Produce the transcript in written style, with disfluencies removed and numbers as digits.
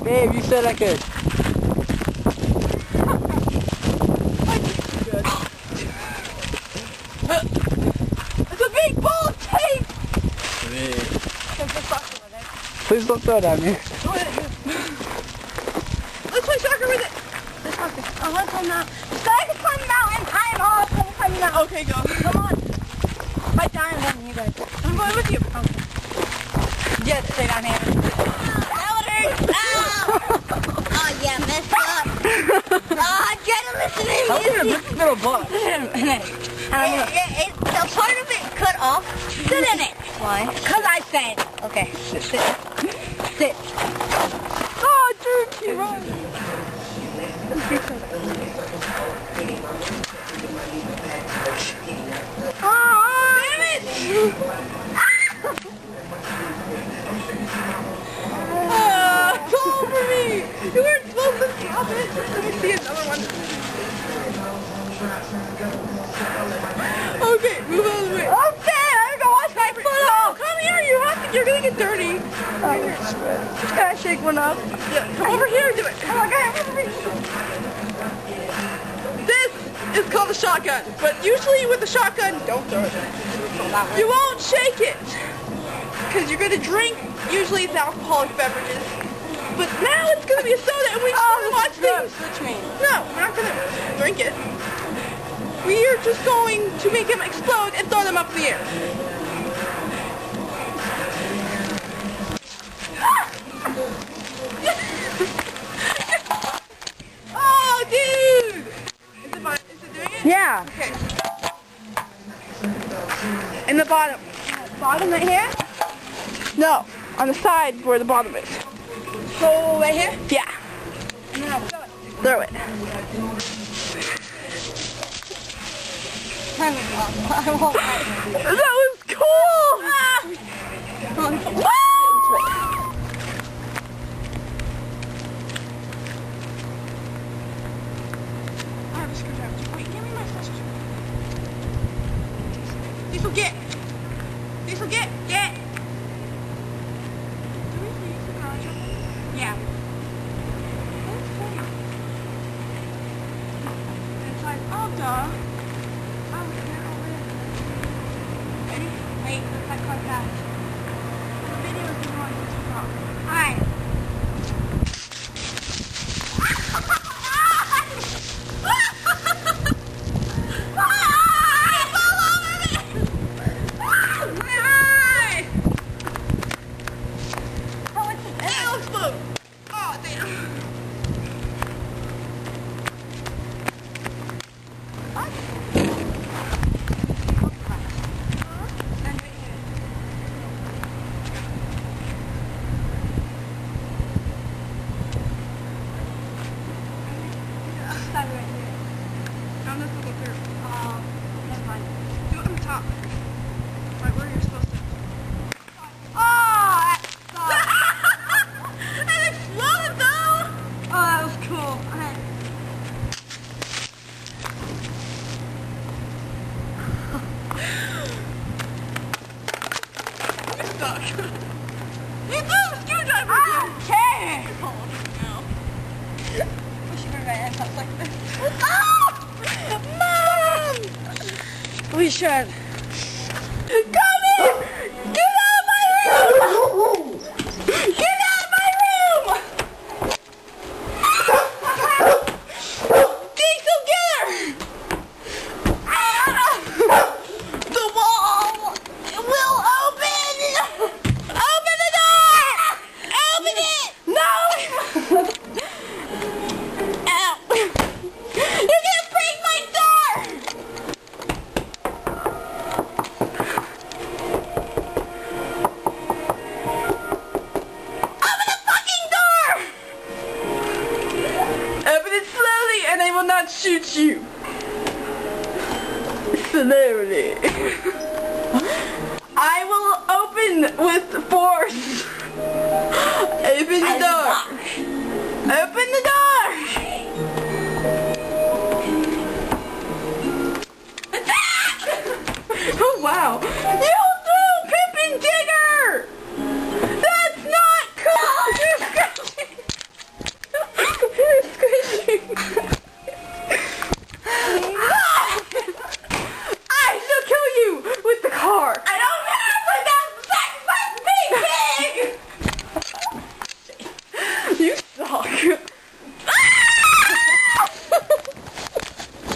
Babe, you said I could. It's a big ball of tape! Please don't throw it at me. Let's play soccer with it! Let's soccer. Oh, let's climb out. Start to climb mountain. I am all climbing out. Okay, go. Come on. If I die, I'm letting you guys. I'm going with you. Okay. Yes, stay down here. Oh, yeah, messed up. Oh, I gotta listen to How music. can this little butt? The part of it cut off. Sit in it. Why? Because I said. Okay. Sit. Oh, Drew, you run. Oh, damn it! It's all over me. You weren't supposed to stop it. Let me see another one. Okay, move out of the way. Okay, I'm gonna wash my foot off. Come here, you're gonna get dirty. Just gotta shake one up. Yeah, come over here and do it. Come on, guys. This is called a shotgun, but usually with a shotgun, don't throw it. You won't shake it, because you're gonna drink. Usually it's alcoholic beverages, but now it's gonna be a soda, and we just wanna watch things. Switch me. No, we're not gonna drink it. We are just going to make them explode and throw them up in the air. Oh, dude! Is it doing it? Yeah. Okay. In the bottom. Bottom right here? No, on the side where the bottom is. So right here? Yeah. Now throw it. I won't. That was cool! I have a screwdriver. Wait, give me my scissors. Diesel, get! Diesel, get! Get! Do we use the garage open? Yeah. It's like, oh, duh. Ready? Wait, let's not cut that. The video is going to stop. Alright. Right where you're supposed to. Oh, that sucked. That exploded though. Oh, that was cool. You're stuck. You threw the screwdriver again. Okay. We should bring my hands up like this. Oh! Mom! We should. Come in! Get out of my room! Get out of my room! Diesel, get her! The wall will open! Open the door! Open it! No! Ow! You're gonna break my door! Not shoot you. Slowly. I will open with force. Open the door. Open